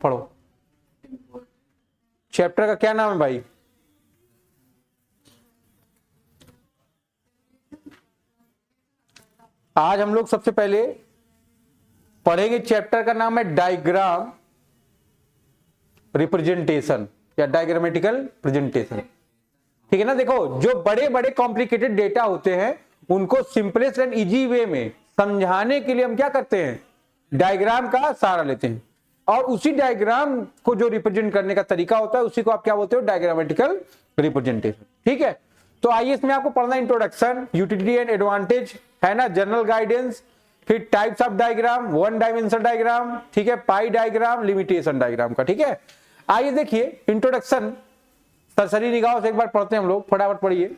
पढ़ो। चैप्टर का क्या नाम है भाई? आज हम लोग सबसे पहले पढ़ेंगे, चैप्टर का नाम है डायग्राम रिप्रेजेंटेशन या डायग्रामेटिकल प्रेजेंटेशन। ठीक है ना। देखो, जो बड़े बड़े कॉम्प्लिकेटेड डेटा होते हैं उनको सिंपलेस्ट एंड इजी वे में समझाने के लिए हम क्या करते हैं, डायग्राम का सहारा लेते हैं, और उसी डायग्राम को जो रिप्रेजेंट करने का तरीका होता है उसी को आप क्या बोलते हो, डायग्रामेटिकल रिप्रेजेंटेशन। ठीक है, तो आइए इसमें आपको पढ़ना इंट्रोडक्शन, यूटिलिटी एंड एडवांटेज, है ना, जनरल गाइडेंस, फिर types of diagram, one dimension diagram, ठीक है, पाई डायग्राम, लिमिटेशन डायग्राम का। ठीक है, आइए देखिए इंट्रोडक्शन सरसरी निगाहों से एक बार पढ़ते हैं हम लोग, फटाफट पढ़िए।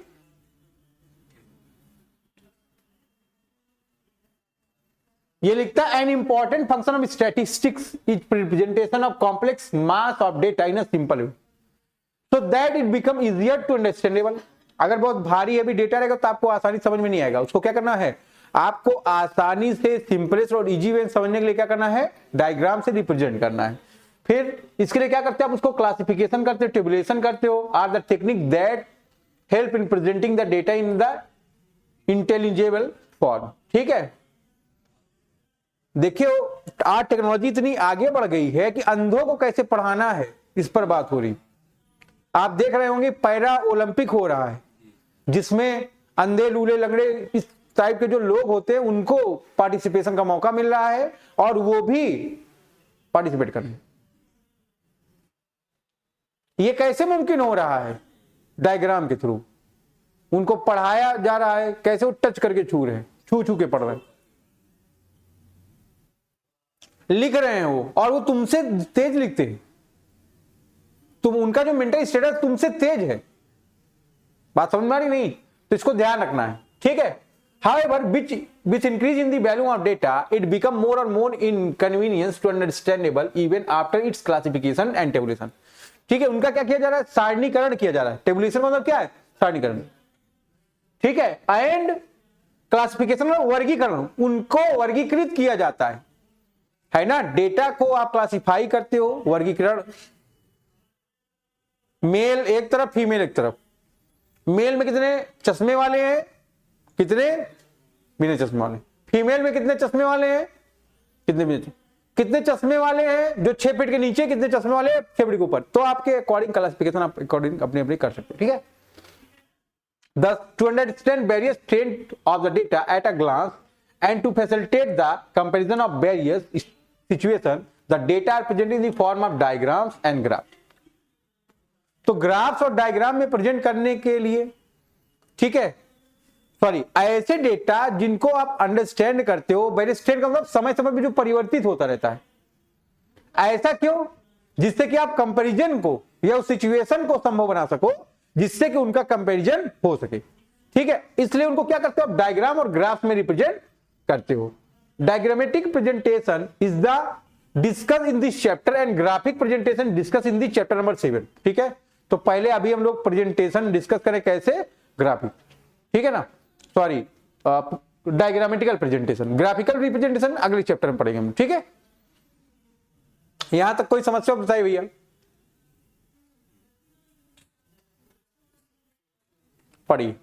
ये लिखता है an important function of statistics is representation of complex mass of data in a simple way so that it become easier to understandable. अगर बहुत भारी है भी डेटा रहेगा तो आपको आसानी समझ में नहीं आएगा। उसको क्या करना है, आपको आसानी से सिंपलेस्ट और इजी वे समझने के लिए क्या करना है, डायग्राम से रिप्रेजेंट करना है। फिर इसके लिए क्या करते हो आप, उसको क्लासिफिकेशन करते हो, टेबुलेशन करते हो, are the technique that help in presenting the data in the intelligible form. ठीक है, देखियो आज टेक्नोलॉजी इतनी आगे बढ़ गई है कि अंधों को कैसे पढ़ाना है इस पर बात हो रही। आप देख रहे होंगे पैरा ओलंपिक हो रहा है जिसमें अंधे लूले लंगड़े इस टाइप के जो लोग होते हैं उनको पार्टिसिपेशन का मौका मिल रहा है और वो भी पार्टिसिपेट कर रहे हैं। ये कैसे मुमकिन हो रहा है, डायग्राम के थ्रू उनको पढ़ाया जा रहा है, कैसे वो टच करके छू रहे हैं, छू छू के पढ़ रहे हैं, लिख रहे हैं वो, और वो तुमसे तेज लिखते हैं, तुम उनका जो मेंटल स्टेटस तुमसे तेज है। बात समझ में आ रही नहीं? तो इसको ध्यान रखना है। ठीक है, however which increase in the value of data it become more and more inconvenience to understandable even after its classification and tabulation। ठीक है, उनका क्या किया जा रहा है, सारणीकरण किया जा रहा है। टेबुलेशन मतलब क्या है, सारणीकरण। ठीक है, एंड क्लासिफिकेशन और वर्गीकरण, उनको वर्गीकृत किया जाता है ना। डेटा को आप क्लासिफाई करते हो, वर्गीकरण, मेल एक तरफ फीमेल एक तरफ, मेल में कितने चश्मे वाले हैं, कितने बिना चश्मे वाले, फीमेल में कितने चश्मे वाले हैं, कितने चश्मे वाले हैं जो 6 फीट के नीचे, कितने चश्मे वाले 6 फीट के ऊपर। तो आपके अकॉर्डिंग क्लासिफिकेशन आप अकॉर्डिंग अपने अपने कर सकते हो। ठीक है, thus to understand various trends of the data at a glance and to facilitate the comparison of various situations the data are presented in the form of diagrams and graphs। तो graphs और diagram में present करने के लिए, ठीक है, sorry, ऐसे data जिनको आप अंडरस्टैंड करते हो, अंडरस्टैंड का मतलब समय समय में जो परिवर्तित होता रहता है। ऐसा क्यों, जिससे कि आप कंपैरिजन को या उस सिचुएशन को संभव बना सको जिससे कि उनका कंपैरिजन हो सके। ठीक है, इसलिए उनको क्या करते हो, डायग्राम और ग्राफ में रिप्रेजेंट करते हो। Diagrammatic presentation is the discuss in this chapter and graphic presentation discuss in this chapter number 7। ठीक है, तो पहले अभी हम लोग प्रेजेंटेशन डिस्कस करें, कैसे, ग्राफिक। ठीक है ना, sorry, diagrammatical presentation, graphical representation अगले चैप्टर में पढ़ेंगे हम। ठीक है, यहां तक कोई समस्या बताइए भैया। पढ़िए।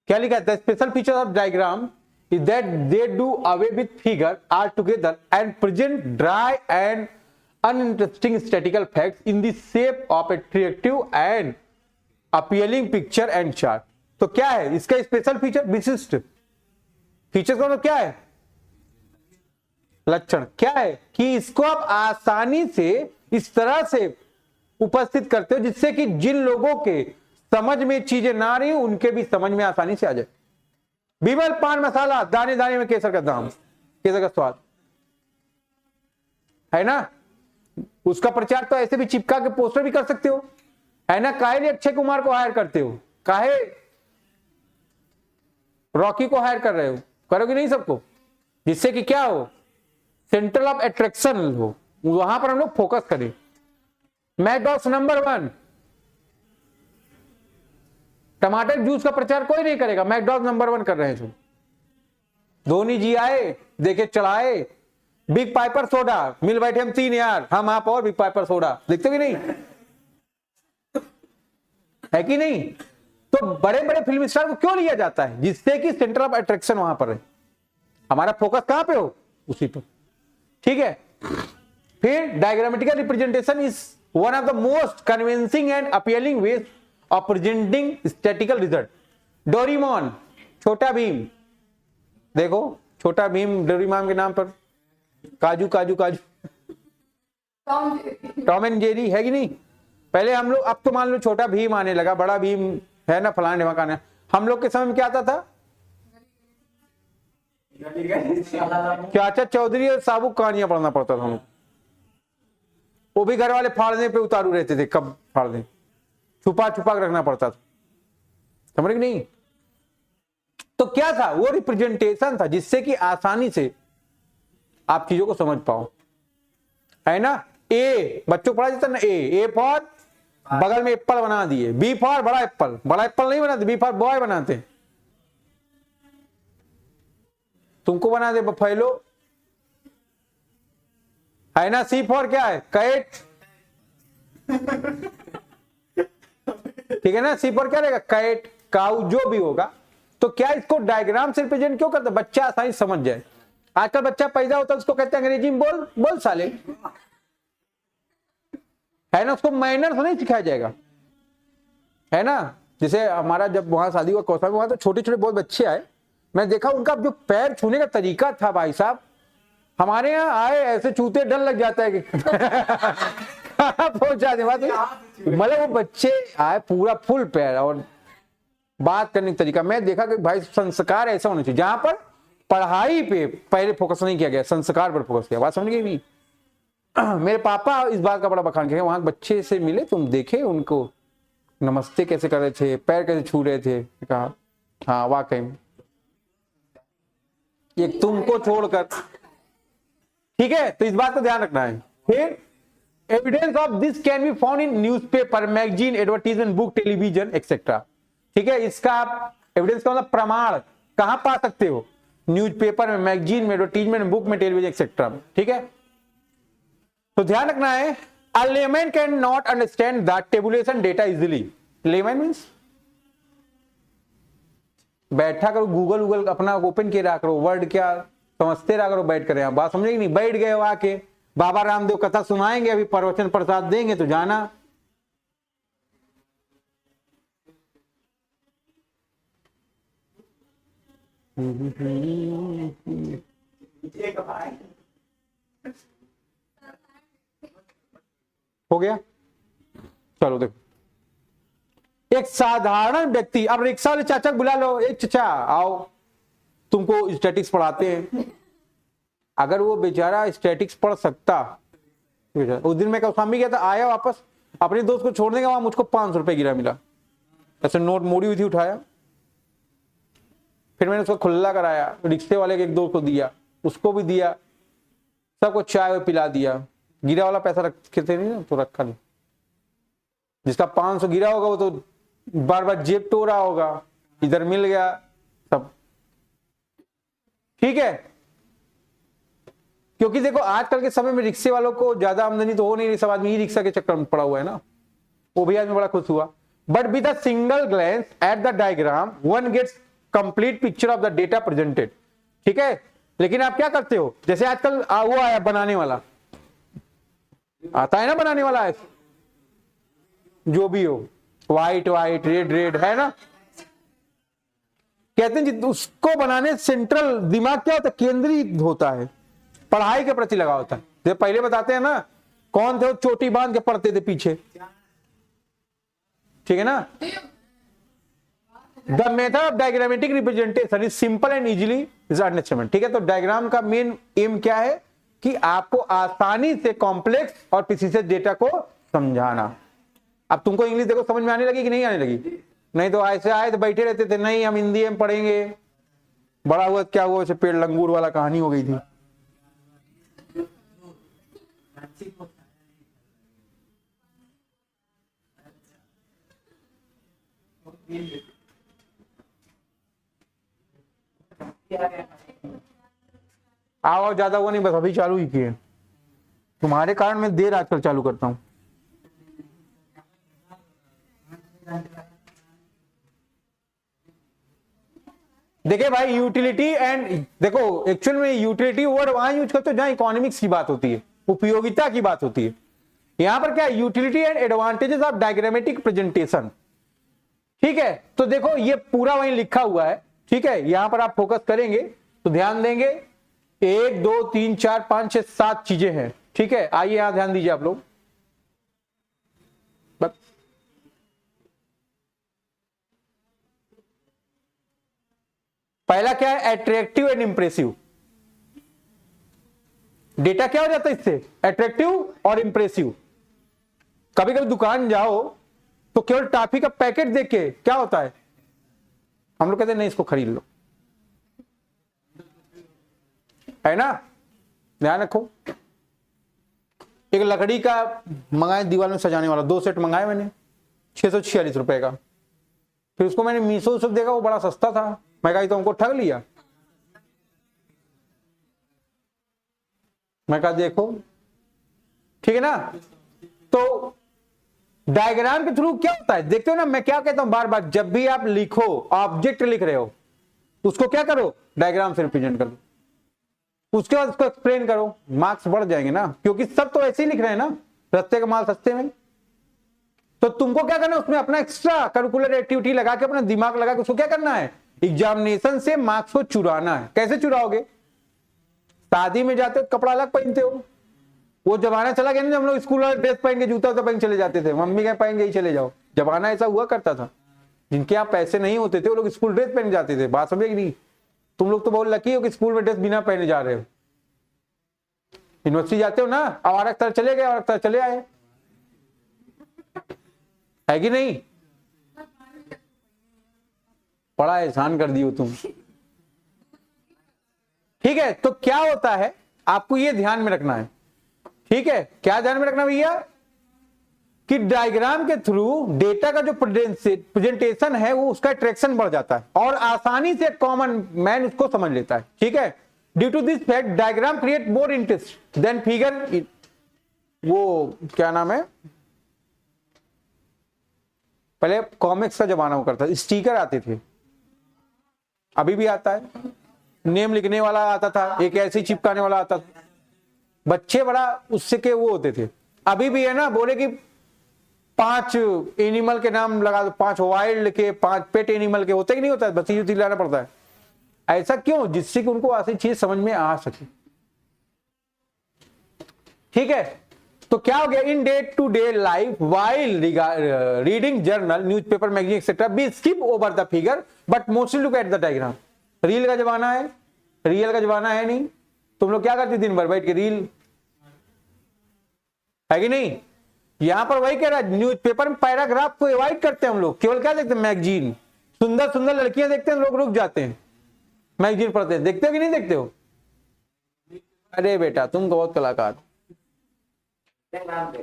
क्या लिखा है, special feature of diagram is that they do away with figure altogether and present dry and uninteresting statistical facts in the shape of attractive and appealing picture and chart। तो क्या है इसका स्पेशल फीचर, विशिष्ट feature का मतलब क्या है, लक्षण क्या है, कि इसको आप आसानी से इस तरह से उपस्थित करते हो जिससे कि जिन लोगों के समझ में चीजें ना रही उनके भी समझ में आसानी से आ जाए। विमल पान मसाला, दाने दाने में केसर का दाम, केसर का स्वाद, है ना। उसका प्रचार तो ऐसे भी चिपका के पोस्टर भी कर सकते हो, है ना। काहे लिए अक्षय कुमार को हायर करते हो, काहे रॉकी को हायर कर रहे हो, करोगे नहीं सबको, जिससे कि क्या हो, सेंटर ऑफ अट्रैक्शन हो, वहां पर हम लोग फोकस करें। मैकडॉक्स नंबर 1, टमाटर जूस का प्रचार कोई नहीं करेगा, मैकडॉक्स नंबर 1 कर रहे हैं। तुम धोनी जी आए, देखे चढ़ाए, बिग पाइपर सोडा, मिल बैठे हम 3 यार, हम आप और बिग पाइपर सोडा, देखते भी नहीं है कि नहीं? तो बड़े बड़े फिल्म स्टार को क्यों लिया जाता है? जिससे कि सेंटर ऑफ अट्रैक्शन वहां पर है, हमारा फोकस कहां पे हो, उसी पर। ठीक है, फिर diagrammatical representation is one of the most convincing and appealing ways of presenting statistical result. Doraemon, छोटा भीम, देखो छोटा भीम डोरेमोन के नाम पर, काजू काजू काजू, टॉम एंड जेरी, है कि नहीं? पहले हम लोग, अब तो मान लो छोटा भीम आने लगा, बड़ा भीम है ना, फलाने मकान है। हम लोग के समय में क्या आता था? चाचा चौधरी और साबू कहानियां पढ़ना पड़ता था हम, वो भी घर वाले फाड़ने पे उतारू रहते थे, कब फाड़ दें, छुपा छुपा के रखना पड़ता था, समझ नहीं? तो क्या था वो? रिप्रेजेंटेशन था, जिससे कि आसानी से आप चीजों को समझ पाओ, है ना? ए बच्चों को पढ़ा जाता ना, ए फॉर बगल में एप्पल बना दिए, बी फॉर बड़ा एप्पल, बड़ा एप्पल नहीं बनाते, बी फॉर बॉय बनाते, तुमको बना दे बफेलो, है ना? सी फॉर क्या है? कैट, ठीक है ना? सी फॉर क्या रहेगा? कैट, काउ, जो भी होगा। तो क्या इसको डायग्राम से रिप्रेजेंट क्यों करते? बच्चा आसानी समझ जाए। आजकल बच्चा पैदा होता है, उसको कहते हैं अंग्रेजी में बोल बोल साले, है ना? उसको मैनर्स नहीं सिखाया जाएगा, है ना? जैसे हमारा जब वहां शादी हुआ कौशल में, वहां तो छोटे छोटे बहुत बच्चे आए, मैं देखा उनका जो पैर छूने का तरीका था भाई साहब, हमारे यहाँ आए ऐसे छूते डर लग जाता है कि पहुंचा दे, मतलब वो बच्चे आए पूरा फुल पैर, और बात करने का तरीका, मैं देखा कि भाई संस्कार ऐसा होना चाहिए, जहां पर पढ़ाई पे पहले फोकस नहीं किया गया, संस्कार पर फोकस किया। बात समझ गई? मेरे पापा इस बात का बड़ा बखान किया, वहां बच्चे से मिले, तुम देखे उनको नमस्ते कैसे कर रहे थे, पैर कैसे छू रहे थे, कहा हाँ वाकई में, ये तुमको छोड़कर, ठीक है? तो इस बात का ध्यान रखना है। फिर evidence of this can be found in newspaper, magazine, advertisement, book, television etcetera. ठीक है, इसका आप एविडेंस का मतलब प्रमाण कहां पा सकते हो? न्यूज़पेपर में, मैगजीन में, एडवर्टीजमेंट, बुक में, टेलीविजन एक्सेट्रा। ठीक है, तो ध्यान रखना है, a layman can not understand that tabulation data easily. Layman means बैठा करो, गूगल अपना ओपन किए रहा करो, वर्ड क्या समझते रहा करो, बैठ कर यहां बात समझेगी नहीं, बैठ गए हो आके बाबा रामदेव कथा सुनाएंगे, अभी प्रवचन प्रसाद देंगे तो जाना। हो गया? चलो देखो, एक साधारण व्यक्ति, अब रिक्शा वाले चाचा बुला लो, एक चाचा आओ, तुमको स्टैटिक्स पढ़ाते हैं। अगर वो बेचारा स्टैटिक्स पढ़ सकता, उस दिन मैं कौसाम्बी गया था, आया वापस अपने दोस्त को छोड़ने का, वहां मुझको 500 रुपए गिरा मिला, ऐसे नोट मोड़ी हुई थी, उठाया, फिर मैंने उसको खुल्ला कराया, रिक्शे वाले के एक दोस्त को दिया, उसको भी दिया, सबको चाय पिला दिया, गिरा वाला पैसा रखे थे नहीं तो रखा नहीं, जिसका 500 गिरा होगा वो तो बार बार जेब टो रहा होगा, इधर मिल गया सब। ठीक है, क्योंकि देखो आजकल के समय में रिक्शे वालों को ज्यादा आमदनी तो हो नहीं रही, सब आदमी ई रिक्शा के चक्कर में पड़ा हुआ है ना, वो भी आदमी बड़ा खुश हुआ। But with a single glance at the diagram one gets complete picture of the data presented. ठीक है, लेकिन आप क्या करते हो, जैसे आजकल वो आया बनाने वाला, आता है ना बनाने वाला है, जो भी हो, व्हाइट व्हाइट, रेड रेड, है ना? कहते हैं उसको बनाने सेंट्रल दिमाग क्या होता है, केंद्रीय होता है, पढ़ाई के प्रति लगा होता है। जैसे पहले बताते हैं ना, कौन थे वो चोटी बांध के पढ़ते थे पीछे, ठीक है ना? The method of diagrammatic representation is simple and easily understandable. ठीक है, तो डायग्राम का मेन एम क्या है कि आपको आसानी से कॉम्प्लेक्स और प्रिसिशियस डेटा को समझाना। अब तुमको इंग्लिश देखो समझ में आने लगी कि नहीं आने लगी? नहीं तो ऐसे आए तो बैठे रहते थे, नहीं हम हिंदी में पढ़ेंगे, बड़ा हुआ क्या हुआ, वैसे पेड़ लंगूर वाला कहानी हो गई थी। आओ, ज्यादा वो नहीं, बस अभी चालू ही किए। तुम्हारे कारण मैं देर आजकल चालू करता हूं। देखिए भाई, यूटिलिटी एंड, देखो एक्चुअल में यूटिलिटी वर्ड वहां यूज करते हो जहां इकोनॉमिक्स की बात होती है, उपयोगिता की बात होती है। यहां पर क्या है, utility and advantages of diagrammatic presentation. ठीक है, तो देखो ये पूरा वहीं लिखा हुआ है। ठीक है, यहां पर आप फोकस करेंगे तो ध्यान देंगे, 1 2 3 4 5 6 7 चीजें हैं। ठीक है, आइए यहां ध्यान दीजिए आप लोग। पहला क्या है, अट्रैक्टिव एंड इंप्रेसिव। डेटा क्या हो जाता है इससे, अट्रैक्टिव और इंप्रेसिव। कभी कभी दुकान जाओ तो केवल टॉफी का पैकेट देख के क्या होता है, हम लोग कहते हैं नहीं इसको खरीद लो, है ना। ध्यान रखो, एक लकड़ी का मंगाए दीवार में सजाने वाला, 2 सेट मंगाए मैंने, 646 रुपए का। फिर उसको मैंने मीशो से देखा, वो बड़ा सस्ता था। मैं कहा तो हमको ठग लिया। मैं कहा देखो, ठीक है ना। तो डायग्राम के थ्रू क्या होता है, देखते हो ना, मैं क्या कहता हूं बार बार, जब भी आप लिखो, ऑब्जेक्ट लिख रहे हो, उसको क्या करो, डायग्राम से रिप्रेजेंट करो, उसके बाद उसको एक्सप्लेन करो, मार्क्स बढ़ जाएंगे ना, क्योंकि सब तो ऐसे ही लिख रहे हैं ना, रस्ते का माल सस्ते में। तो तुमको क्या करना है, उसमें अपना एक्स्ट्रा करिकुलर एक्टिविटी लगा के, अपना दिमाग लगा के उसको क्या करना है, एग्जामिनेशन से मार्क्स को चुराना है। कैसे चुराओगे, शादी में जाते हो कपड़ा अलग पहनते हो, वो जमाना चला गया ना, हम लोग स्कूल वाले ड्रेस पहन के, जूता तो पहन चले जाते थे, मम्मी क्या पहन के ही चले जाओ, जमाना ऐसा हुआ करता था। जिनके यहाँ पैसे नहीं होते थे वो लोग स्कूल ड्रेस पहन जाते थे। बात समझे कि नहीं, तुम लोग तो बहुत लकी हो कि स्कूल में ड्रेस बिना पहने जा रहे हो। यूनिवर्सिटी जाते हो ना, अब आरक तरह चले गए, आरक तरह चले आए, है कि नहीं। बड़ा एहसान कर दियो तुम। ठीक है, तो क्या होता है, आपको ये ध्यान में रखना है। ठीक है, क्या ध्यान में रखना भैया, कि डायग्राम के थ्रू डेटा का जो प्रेजेंटेशन है, वो उसका अट्रैक्शन बढ़ जाता है और आसानी से कॉमन मैन उसको समझ लेता है। ठीक है, due to this fact diagram create more interest than figure. वो क्या नाम है, पहले कॉमिक्स का जमाना हुआ करता था, स्टिकर आते थे, अभी भी आता है, नेम लिखने वाला आता था, एक ऐसे ही चिपकाने वाला आता था, बच्चे बड़ा उससे के वो होते थे। अभी भी है ना, बोले कि 5 एनिमल के नाम लगा दो, 5 वाइल्ड के, 5 पेट एनिमल के, होते कि नहीं होता है, बस ये लाना पड़ता है। ऐसा क्यों, जिससे कि उनको ऐसी चीज समझ में आ सके। ठीक है, तो क्या हो गया, in day to day life while reading journal, newspaper, magazine etcetera, we skip over the figure but mostly look at the diagram. Reel का जमाना है, रियल का जमाना है नहीं। तुम लोग क्या करते दिन भर बैठ के, रील, है कि नहीं। यहां पर वही कह रहा है, न्यूज़पेपर में पैराग्राफ को अवॉइड करते हैं हम लोग, केवल क्या देखते हैं, मैगजीन। सुंदर सुंदर लड़कियां देखते हैं, लोग रुक जाते हैं, मैगजीन पढ़ते हैं। देखते हो कि नहीं देखते हो, अरे बेटा तुम तो बहुत कलाकार।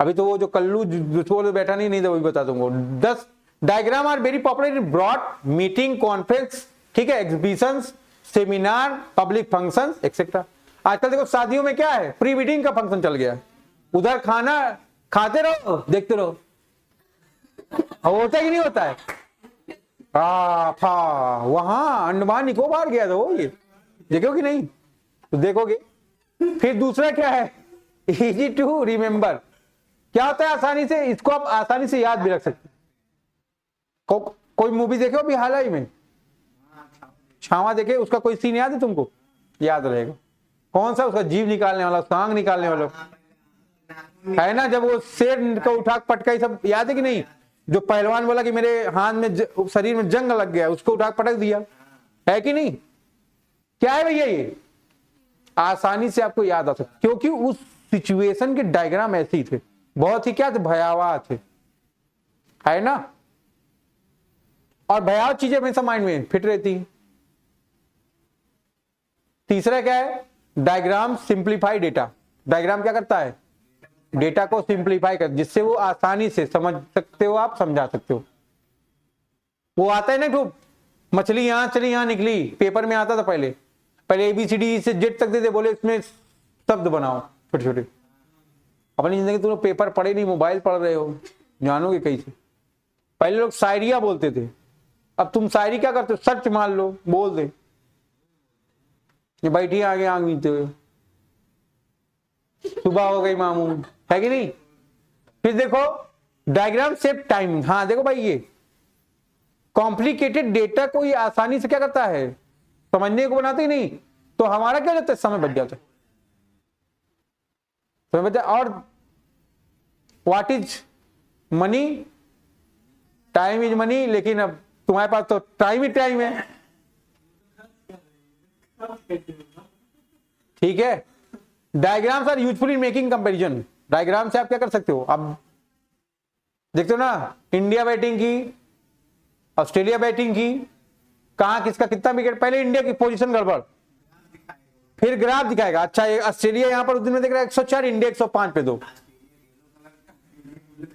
अभी तो वो जो कल्लू जो बैठा नहीं था, वही बता तुमको। 10 diagram are very popular in broad meeting, conference, ठीक है, exhibitions, seminar, public functions etcetera. आजकल देखो शादियों में क्या है, प्री वेडिंग का फंक्शन चल गया है, उधर खाना खाते रहो देखते रहो, होता ही नहीं होता है। वहां अंडमान निकोबार गया था वो, ये देखोगे नहीं तो देखोगे। फिर दूसरा क्या है, इजी टू रिमेंबर। क्या होता है, आसानी से, इसको आप आसानी से याद भी रख सकते। कोई मूवी देखे हो अभी हाल ही में, छावा देखे, उसका कोई सीन याद है तुमको, याद रहेगा। कौन सा, उसका जीव निकालने वाला, सांग निकालने वाला, है ना, जब वो शेर को उठा पटका, सब याद है कि नहीं। जो पहलवान बोला कि मेरे हाथ में शरीर में जंग लग गया, उसको उठा पटक दिया, है कि नहीं। क्या है भैया, ये आसानी से आपको याद आ सकता, क्योंकि उस सिचुएशन के डायग्राम ऐसे ही थे, बहुत ही क्या थे, भयावह थे, है ना। और भयावह चीजें हमेशा माइंड में फिट रहती है। तीसरा क्या है, डायग्राम सिंप्लीफाई डेटा। डायग्राम क्या करता है, डेटा को सिंप्लीफाई कर, जिससे वो आसानी से समझ सकते हो, आप समझा सकते हो। वो आता है ना तो मछली यहां चली यहां निकली, पेपर में आता था पहले ABCD से जेड तक देते, बोले इसमें शब्द बनाओ छोटे छोटे। अपनी जिंदगी तुम लोग पेपर पढ़े नहीं, मोबाइल पढ़ रहे हो, जानोगे कैसे। पहले लोग शायरिया बोलते थे, अब तुम शायरी क्या करते हो, सर्च मार लो, बोल दे, ये बैठी आगे आग नीचे हुए, सुबह हो गई मामू, है कि नहीं। फिर देखो डायग्राम सेव टाइम, हाँ देखो भाई ये कॉम्प्लिकेटेड डेटा को ये आसानी से क्या करता है, समझने को बनाते ही नहीं, तो हमारा क्या जाता है, समय बच जाता है, समय बच जाता। और what is money, time is money, लेकिन अब तुम्हारे पास तो टाइम ही टाइम है, ठीक है। Diagrams are useful in making comparison, diagram से आप क्या कर सकते हो, आप देखते हो ना, इंडिया बैटिंग की, ऑस्ट्रेलिया बैटिंग की, कहां किसका कितना विकेट, पहले इंडिया की पोजीशन गड़बड़, फिर ग्राफ दिखाएगा, अच्छा ऑस्ट्रेलिया यहां पर उस दिन में देख रहा है 104, इंडिया 105 पे दो,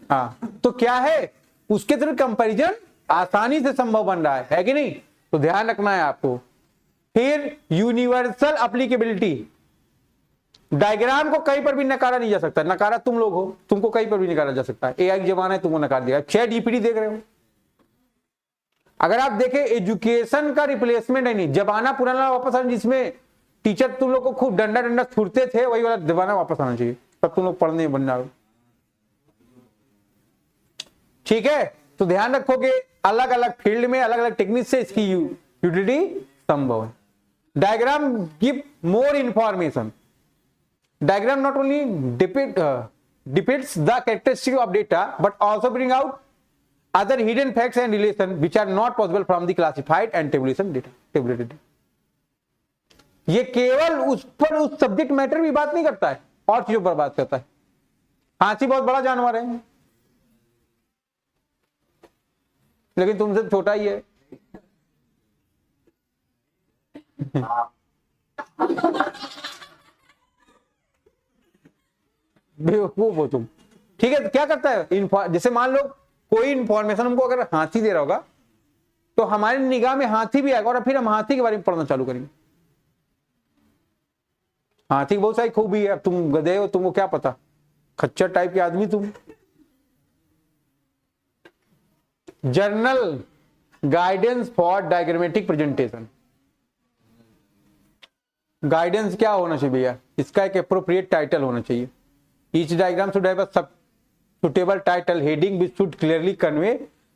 हाँ तो क्या है, उसके थ्रू कंपैरिजन आसानी से संभव बन रहा है कि नहीं, तो ध्यान रखना है आपको। फिर यूनिवर्सल एप्लीकेबिलिटी, डायग्राम को कहीं पर भी नकारा नहीं जा सकता, नकारा तुम लोग हो, तुमको कहीं पर भी नकारा जा सकता है, AI जमाना है, तुमको नकार दिया, ChatGPT देख रहे हो। अगर आप देखें एजुकेशन का रिप्लेसमेंट है नहीं, जमाना पुराना वापस आना, जिसमें टीचर तुम लोग को खूब डंडा डंडा छूटते थे, वही वाला जमाना वापस आना चाहिए, तब तुम लोग पढ़ने बन जाओ, ठीक है। तो ध्यान रखोगे अलग अलग फील्ड में अलग अलग टेक्निक से इसकी यूटिलिटी संभव है। Diagram give more information, diagram not only depicts the characteristic of data but also bring out other hidden facts and relations which are not possible from the classified and tabulation data। ये केवल उस पर उस subject matter भी बात नहीं करता है, और चीजों पर बात करता है। हाथी बहुत बड़ा जानवर है, लेकिन तुमसे छोटा ही है, बेवकूफ हो तुम, ठीक है। तो क्या करता है, जैसे मान लो कोई इंफॉर्मेशन हमको अगर हाथी दे रहा होगा, तो हमारी निगाह में हाथी भी आएगा, और फिर हम हाथी के बारे में पढ़ना चालू करेंगे। हाथी की बहुत सारी खूबी है, अब तुम गधे हो, तुमको क्या पता, खच्चर टाइप के आदमी तुम। Journal guidance for diagrammatic presentation, guidance क्या होना चाहिए भैया, इसका एक अप्रोप्रिएट टाइटल होना चाहिए। Each diagram should have a suitable title heading which should clearly convey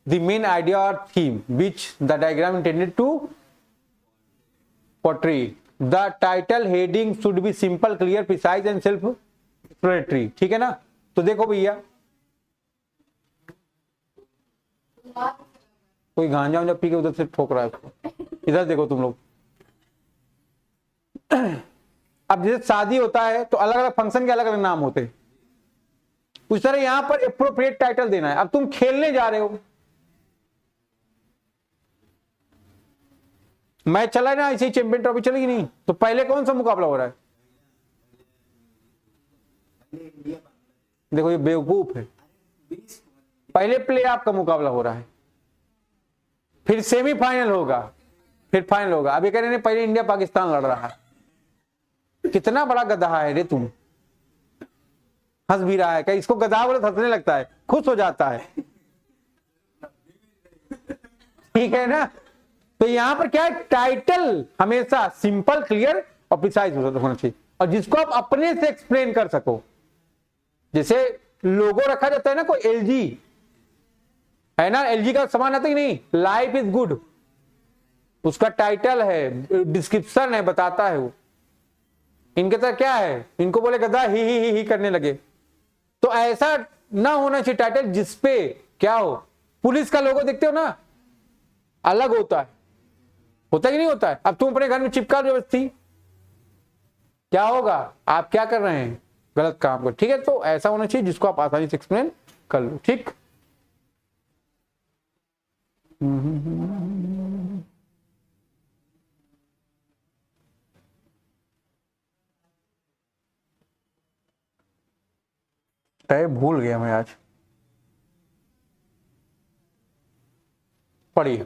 the main idea or theme which the diagram intended to portray. The title heading should be simple, clear, precise and self-explanatory, ठीक है ना। तो देखो भैया, कोई गांजा वांजा P के उधर से ठोक रहा है उसको, इधर देखो तुम लोग। अब जैसे शादी होता है तो अलग अलग फंक्शन के अलग अलग नाम होते हैं, उस तरह यहां पर एप्रोप्रिएट टाइटल देना है। अब तुम खेलने जा रहे हो, मैच चला है ना, ऐसे ही चैंपियन ट्रॉफी चलेगी नहीं, तो पहले कौन सा मुकाबला हो रहा है, देखो ये बेवकूफ है, पहले प्ले ऑफ का मुकाबला हो रहा है, फिर सेमीफाइनल होगा, फिर फाइनल होगा। अभी कह रहे हैं पहले इंडिया पाकिस्तान लड़ रहा है, कितना बड़ा गधा है रे तुम, हंस भी रहा है, क्या इसको गधा बोले हंसने लगता है, खुश हो जाता है, ठीक है ना। तो यहां पर क्या है, टाइटल हमेशा सिंपल, क्लियर और प्रिसाइज होना चाहिए, और जिसको आप अपने से एक्सप्लेन कर सको। जैसे लोगो रखा जाता है ना, कोई LG है ना, LG का सामान आता है कि नहीं, लाइफ इज गुड, उसका टाइटल है, डिस्क्रिप्शन है, बताता है वो। इनके तरह क्या है, इनको बोले गधा ही करने लगे, तो ऐसा ना होना चाहिए टाइटल जिसपे क्या हो, पुलिस का लोगो देखते हो ना, अलग होता है, होता कि नहीं होता है। अब तुम अपने घर में चिपका जबरदस्ती, क्या होगा, आप क्या कर रहे हैं, गलत काम कर, ठीक है। तो ऐसा होना चाहिए जिसको आप आसानी से एक्सप्लेन कर लो, ठीक। भूल गया मैं आज, पढ़िए।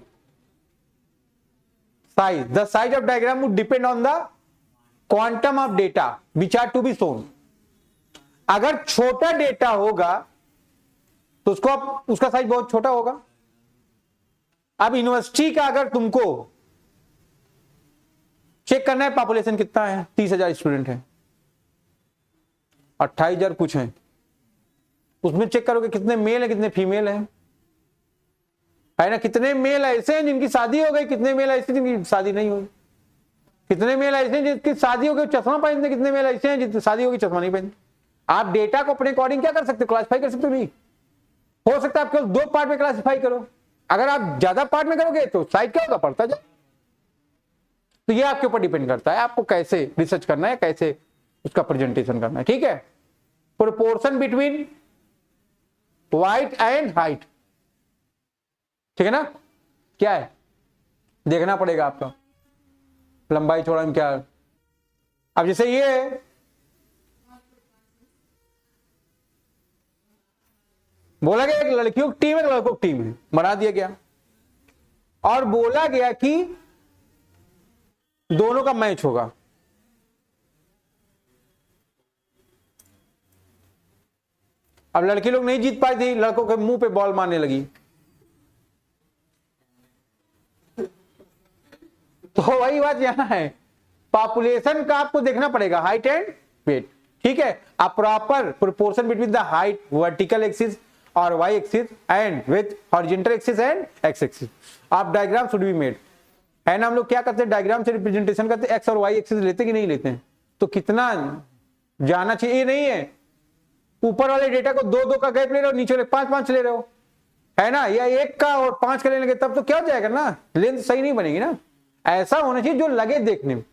Size, the size of diagram would depend on the quantum of data which are to be shown. अगर छोटा डेटा होगा तो उसका साइज बहुत छोटा होगा। अब यूनिवर्सिटी का अगर तुमको चेक करना है पॉपुलेशन कितना है, 30,000 स्टूडेंट है, 28,000 कुछ है, उसमें चेक करोगे कितने मेल है कितने फीमेल है ना। कितने मेल ऐसे हैं जिनकी शादी हो गई, कितने मेल ऐसे जिनकी शादी नहीं हुई, कितने मेल ऐसे हैं जिनकी शादी हो गई चश्मा पहनते, कितने मेल ऐसे हैं जिनकी शादी होगी चश्मा नहीं पहनते। आप डेटा को अपने अकॉर्डिंग क्या कर सकते हो, क्लासिफाई कर सकते हो। नहीं हो सकता है आप केवल 2 पार्ट में क्लासिफाई करो। अगर आप ज्यादा पार्ट में करोगे तो साइज क्या होगा, पड़ता जाए। तो ये आपके ऊपर डिपेंड करता है आपको कैसे रिसर्च करना है, कैसे उसका प्रेजेंटेशन करना है। ठीक है, proportion between white and height, ठीक है ना, क्या है देखना पड़ेगा आपका, लंबाई चौड़ाई में क्या है। अब जैसे ये है, बोला गया एक लड़कियों की टीम है लड़कों की टीम है, बना दिया गया और बोला गया कि दोनों का मैच होगा। अब लड़की लोग नहीं जीत पाई थी, लड़कों के मुंह पे बॉल मारने लगी। तो वही बात यहां है, पॉपुलेशन का आपको देखना पड़ेगा, हाइट एंड वेट। ठीक है, a proper proportion between the height vertical axis और Y axis and with horizontal axis and X axis of diagram should be made. है ना, हम लोग क्या करते हैं डायग्राम से रिप्रेजेंटेशन करते हैं, एक्स और वाई एक्सिस लेते कि नहीं लेते हैं। तो कितना जाना चाहिए ये नहीं है, ऊपर वाले डेटा को 2-2 का गैप ले रहे हो, नीचे वाले 5-5 ले रहे हो, है ना, या 1 का और 5 का लेने लगे तब तो क्या हो जाएगा ना, लेंथ सही नहीं बनेगी ना। ऐसा होना चाहिए जो लगे देखने में।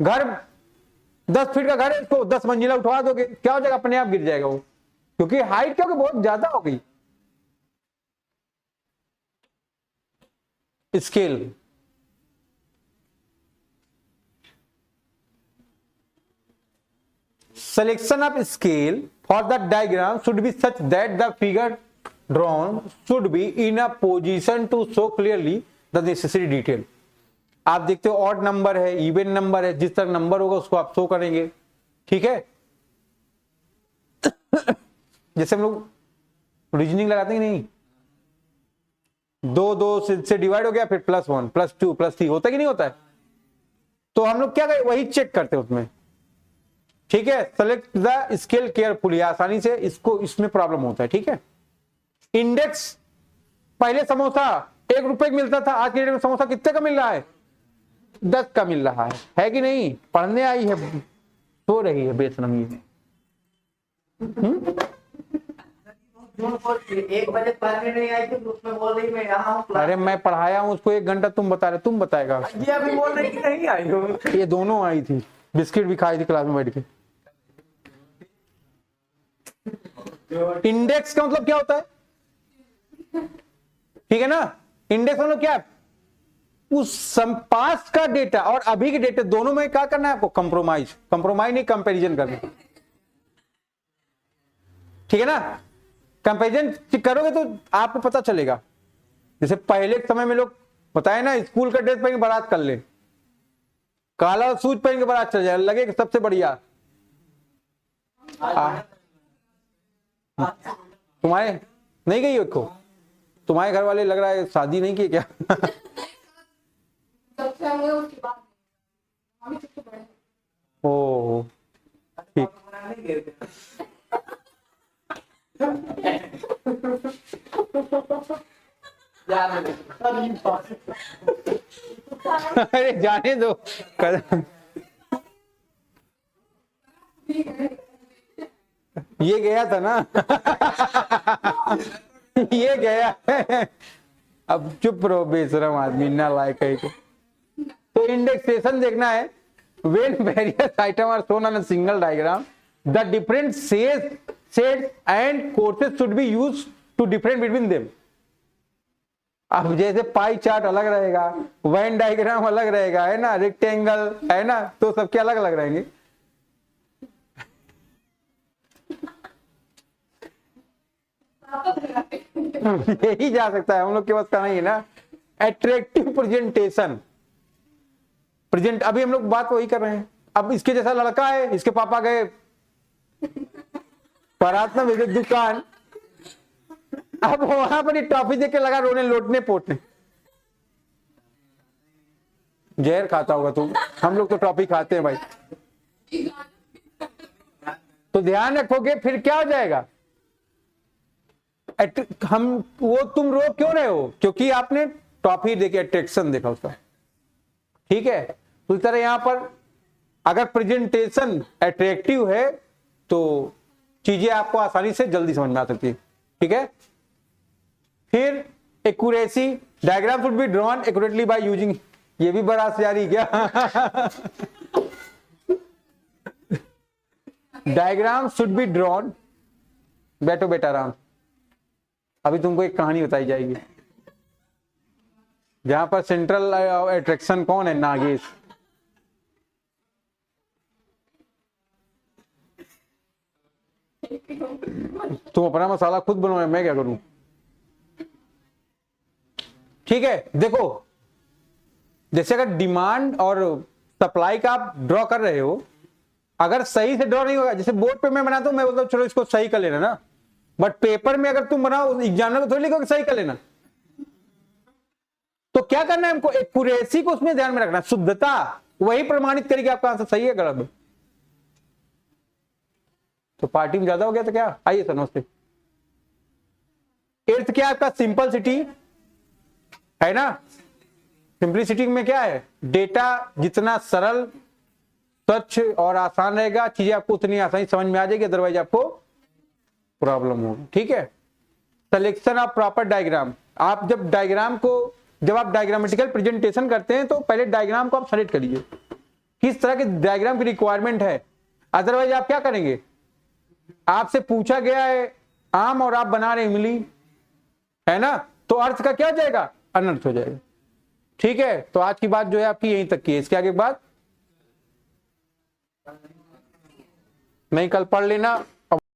घर 10 फीट का घर है, इसको 10 मंजिला उठवा दोगे क्या हो जाएगा, अपने आप गिर जाएगा वो, क्योंकि हाइट क्या बहुत ज्यादा हो गई। Scale, selection of scale for the diagram should be such that the figure drawn should be in a position to show clearly the necessary detail। आप देखते हो ऑड नंबर है, इवन नंबर है, जिस तरह नंबर होगा उसको आप शो करेंगे। ठीक है, जैसे हम लोग रीजनिंग लगाते हैं नहीं, 2 से डिवाइड हो गया फिर +1 +2 +3 होता है कि नहीं होता है, तो हम लोग क्या करें वही चेक करते हैं उसमें। ठीक है, सेलेक्ट द स्केल केयरफुली, आसानी से इसको, इसमें प्रॉब्लम होता है। ठीक है, इंडेक्स, पहले समोसा 1 रुपए का मिलता था, आज के डेट में समोसा कितने का मिल रहा है, 10 का मिल रहा है कि नहीं। पढ़ने आई है, सो रही है बेशरमी में। 1 बजे पढ़ने नहीं आई थी, उसमें बोल रही मैं यहाँ हूँ। अरे मैं पढ़ाया हूँ उसको 1 घंटा, तुम बता रहे, तुम बताएगा। ये अभी बोल रही कि नहीं आई हो। ये दोनों आई थी, बिस्किट भी खाई थी क्लास में बैठ के। इंडेक्स का मतलब क्या होता है, ठीक है ना, इंडेक्स मतलब क्या है, उस पास का डेटा और अभी के डेटा दोनों में क्या करना है आपको, कंप्रोमाइज नहीं, कंपैरिजन करना। ठीक है ना, कंपैरिजन करोगे तो आपको पता चलेगा। जैसे पहले के समय में लोग बताए ना, स्कूल का ड्रेस पहन के बारात कर ले, काला सूट पहन के बारात चल जाए, लगे सबसे बढ़िया। तुम्हारे नहीं गई हो, तुम्हारे घर वाले लग रहा है शादी नहीं की क्या। ओ ठीक, अरे जाने दो, ये गया था ना। ये गया है, अब चुप रहो बेशरम आदमी, ना लायक है। तो इंडेक्सेशन देखना है, when various items are shown on a single diagram, the different shades and courses should be used to different between them। अब जैसे पाई चार्ट अलग रहेगा, वेन डायग्राम अलग रहेगा, है ना, रेक्टेंगल है ना, तो सबके अलग अलग रहेंगे। यही जा सकता है, हम लोग के पास का नहीं है ना। एट्रैक्टिव प्रेजेंटेशन, प्रेजेंट, अभी हम लोग बात वही कर रहे हैं। अब इसके जैसा लड़का है, इसके पापा गए बारात में भेजे दुकान, अब वहां पर टॉफी देके लगा रोने लोटने पोटने। जहर खाता होगा तुम, हम लोग तो टॉफी खाते हैं भाई। तो ध्यान रखोगे फिर क्या हो जाएगा। हम वो तुम रो क्यों रहे हो, क्योंकि आपने टॉफी देके अट्रैक्शन देखा उसका, ठीक है। तो इस तरह यहां पर अगर प्रेजेंटेशन अट्रैक्टिव है तो चीजें आपको आसानी से जल्दी समझ में आ सकती है, ठीक है। फिर accuracy, diagram should be drawn accurately by using, ये भी बड़ा जारी क्या डायग्राम शुड बी ड्रॉन, बैठो बेटा आराम, अभी तुमको एक कहानी बताई जाएगी जहां पर सेंट्रल अट्रैक्शन कौन है, नागेश। तुम अपना मसाला खुद बनाओ, मैं क्या करूं, ठीक है। देखो जैसे अगर डिमांड और सप्लाई का आप ड्रॉ कर रहे हो, अगर सही से ड्रॉ नहीं होगा, जैसे बोर्ड पे मैं बनाता हूं, मैं बोलता हूं चलो इसको सही कर लेना ना, बट पेपर में अगर तुम बनाओ एग्जामिनर को थोड़ी लिखोगे सही कर लेना। तो क्या करना है हमको, एक्यूरेसी को उसमें ध्यान में रखना, शुद्धता वही प्रमाणित करेगी आपका आंसर सही है गलत। तो पार्टी में ज्यादा हो गया तो क्या, आइए सर नमस्ते। एर्थ क्या आपका सिंपलिसिटी है ना, सिंपलिसिटी में क्या है, डेटा जितना सरल स्वच्छ और आसान रहेगा, चीजें आपको उतनी आसानी समझ में आ जाएगी, अदरवाइज आपको प्रॉब्लम होगी, ठीक है। सिलेक्शन ऑफ प्रॉपर डायग्राम, आप जब डायग्राम को, जब आप डायग्रामेटिकल प्रेजेंटेशन करते हैं तो पहले डायग्राम को आप सेलेक्ट करिए, किस तरह के डायग्राम की रिक्वायरमेंट है। अदरवाइज आप क्या करेंगे, आपसे पूछा गया है आम और आप बना रहे इमली, है ना, तो अर्थ का क्या हो जाएगा, अनर्थ हो जाएगा, ठीक है। तो आज की बात जो है आपकी यहीं तक की है, इसके आगे बात नहीं, कल पढ़ लेना।